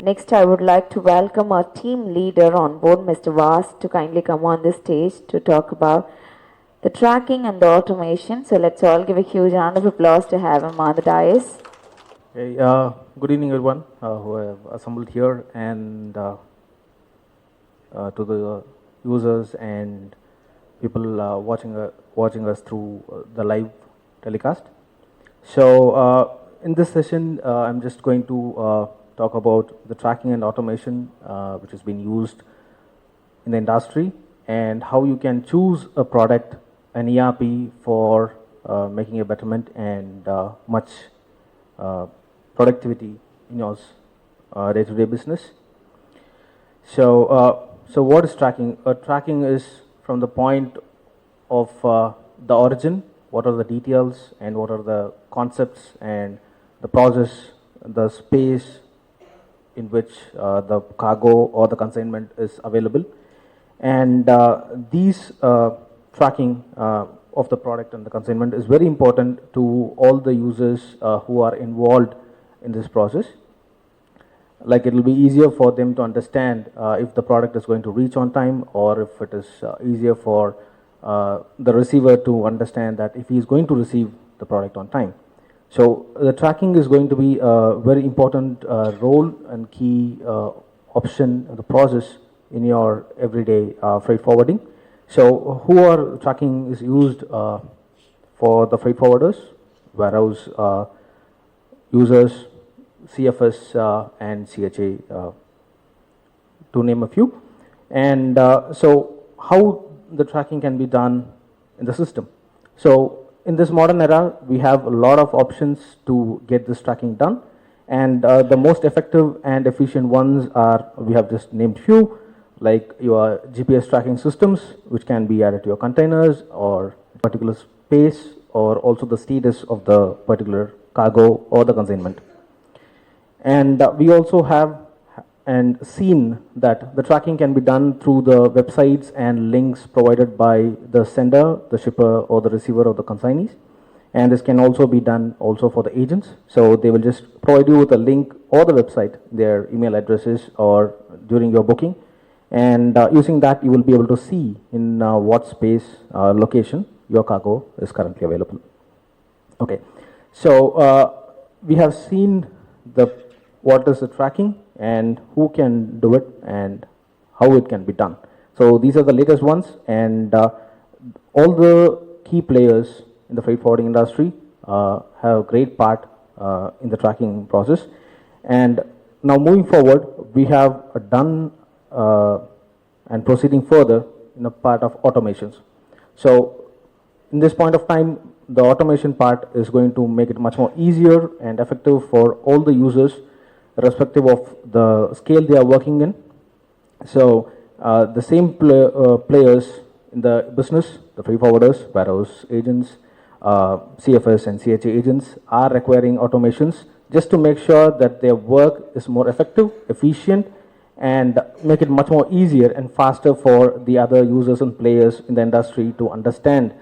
Next, I would like to welcome our team leader on board, Mr. Vas, to kindly come on the stage to talk about the tracking and the automation. So let's all give a huge round of applause to have him on the dais. Hey, good evening, everyone who have assembled here, and to the users and people watching us through the live telecast. So, in this session, I'm just going to talk about the tracking and automation which has been used in the industry, and how you can choose a product, an ERP, for making a betterment and much productivity in your day-to-day business. So, what is tracking? Tracking is from the point of the origin. What are the details and what are the concepts and the process, the space in which the cargo or the consignment is available, and these tracking of the product and the consignment is very important to all the users who are involved in this process. Like, it will be easier for them to understand if the product is going to reach on time, or if it is easier for the receiver to understand that if he is going to receive the product on time. So the tracking is going to be a very important role and key option in the process in your everyday freight forwarding. So who are tracking is used for the freight forwarders, warehouse users, CFS and CHA, to name a few. And so how the tracking can be done in the system. So in this modern era, we have a lot of options to get this tracking done, and the most effective and efficient ones are, we have just named few, like your GPS tracking systems, which can be added to your containers or particular space, or also the status of the particular cargo or the consignment. And we also have and seen that the tracking can be done through the websites and links provided by the sender, the shipper, or the receiver, or the consignees. And this can also be done also for the agents. So they will just provide you with a link or the website, their email addresses, or during your booking. And using that, you will be able to see in what space, location your cargo is currently available. Okay, so we have seen what is the tracking and who can do it and how it can be done. So these are the latest ones, and all the key players in the freight forwarding industry have a great part in the tracking process. And now moving forward, we have done and proceeding further in a part of automations. So in this point of time, the automation part is going to make it much more easier and effective for all the users, irrespective of the scale they are working in. So the same players in the business, the freight forwarders, warehouse agents, CFS and CHA agents, are requiring automations just to make sure that their work is more effective, efficient, and make it much more easier and faster for the other users and players in the industry to understand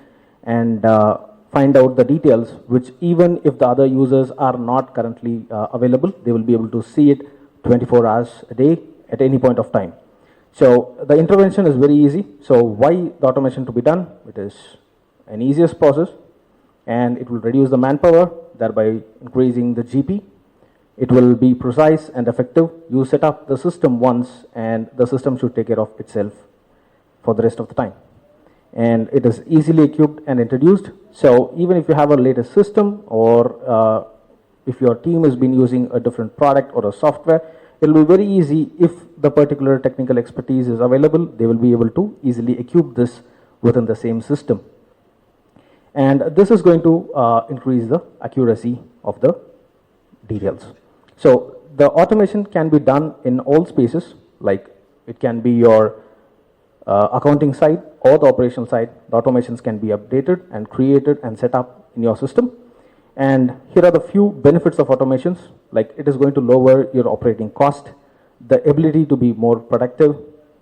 and find out the details, which even if the other users are not currently available, they will be able to see it 24 hours a day at any point of time. So the intervention is very easy. So why the automation to be done? It is an easiest process, and it will reduce the manpower, thereby increasing the GP. It will be precise and effective. You set up the system once, and the system should take care of itself for the rest of the time. And it is easily equipped and introduced. So even if you have a latest system, or if your team has been using a different product or a software, it will be very easy. If the particular technical expertise is available, they will be able to easily equip this within the same system. And this is going to increase the accuracy of the details. So the automation can be done in all spaces, like it can be your accounting side or the operational side. The automations can be updated and created and set up in your system. And here are the few benefits of automations, like it is going to lower your operating cost, the ability to be more productive,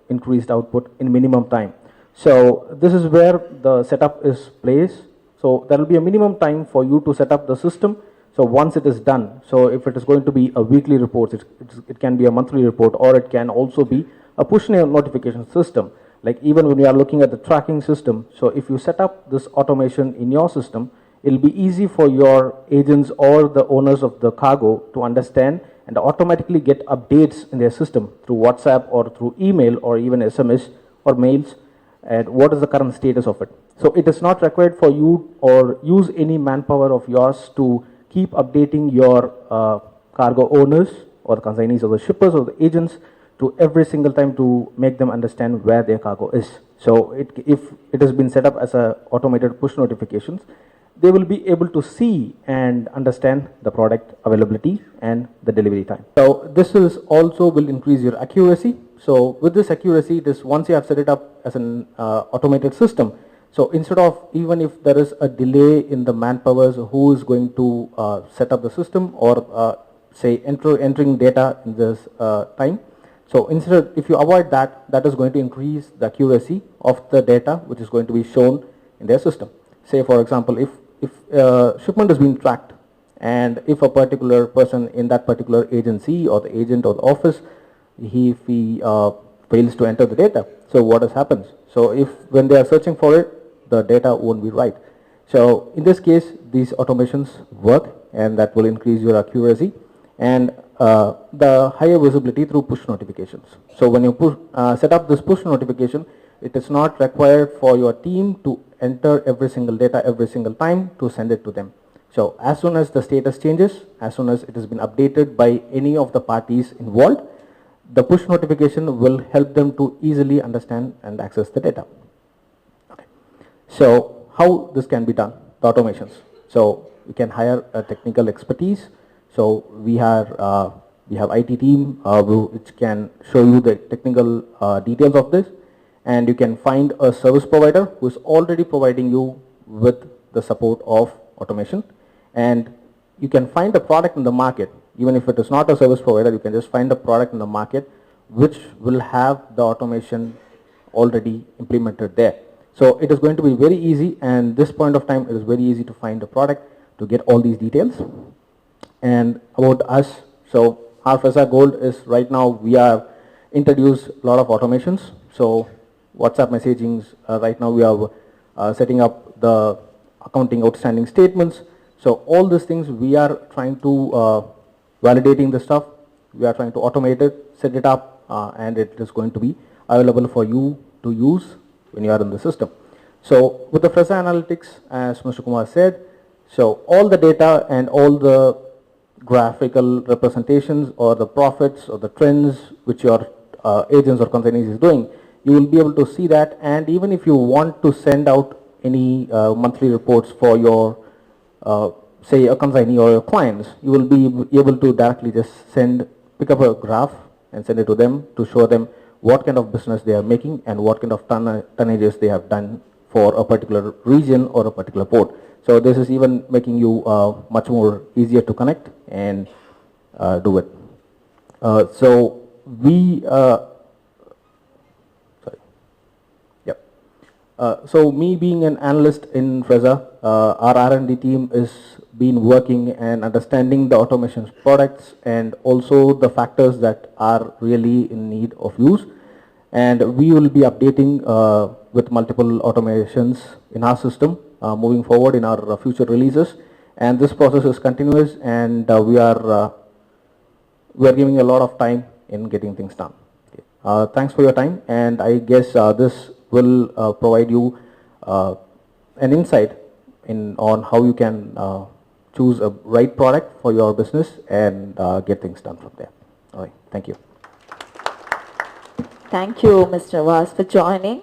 increased output in minimum time. So this is where the setup is placed. So there will be a minimum time for you to set up the system. So once it is done, so if it is going to be a weekly report, it can be a monthly report, or it can also be a push notification system. Like even when we are looking at the tracking system, so if you set up this automation in your system, it'll be easy for your agents or the owners of the cargo to understand and automatically get updates in their system through WhatsApp or through email or even SMS or mails, and what is the current status of it. So it is not required for you or use any manpower of yours to keep updating your cargo owners or the consignees or the shippers or the agents to every single time to make them understand where their cargo is. So if it has been set up as a automated push notifications, they will be able to see and understand the product availability and the delivery time. So this is also will increase your accuracy. So with this accuracy, it is once you have set it up as an automated system, so instead of even if there is a delay in the manpowers who is going to set up the system or say entering data in this time, so instead if you avoid that, that is going to increase the accuracy of the data which is going to be shown in their system. Say for example, if shipment is being tracked, and if a particular person in that particular agency or the agent or the office, if he fails to enter the data, so what happens? So if when they are searching for it, the data won't be right. So in this case, these automations work, and that will increase your accuracy and the higher visibility through push notifications. So when you set up this push notification, it is not required for your team to enter every single data every single time to send it to them. So as soon as the status changes, as soon as it has been updated by any of the parties involved, the push notification will help them to easily understand and access the data. Okay. So how this can be done, the automations. So we can hire a technical expertise. So we have IT team which can show you the technical details of this, and you can find a service provider who is already providing you with the support of automation, and you can find a product in the market. Even if it is not a service provider, you can just find a product in the market which will have the automation already implemented there. So it is going to be very easy, and this point of time it is very easy to find a product to get all these details. And about us, so our Frezza Gold is right now we have introduced a lot of automations. So WhatsApp messagings, right now we are setting up the accounting outstanding statements. So all these things we are trying to validating the stuff, we are trying to automate it, set it up, and it is going to be available for you to use when you are in the system. So with the Frezza Analytics, as Mr. Kumar said, so all the data and all the graphical representations or the profits or the trends which your agents or consignees is doing, you will be able to see that. And even if you want to send out any monthly reports for your say a consignee or your clients, you will be able to directly just pick up a graph and send it to them to show them what kind of business they are making and what kind of tonnages they have done for a particular region or a particular port. So this is even making you much more easier to connect and do it. So we so me being an analyst in Frezza, our R&D team is been working and understanding the automations products and also the factors that are really in need of use, and we will be updating with multiple automations in our system moving forward in our future releases. And this process is continuous, and we are giving a lot of time in getting things done. Okay. Thanks for your time, and I guess this will provide you an insight on how you can choose a right product for your business and get things done from there. All right, thank you. Thank you, Mr. Vas, for joining.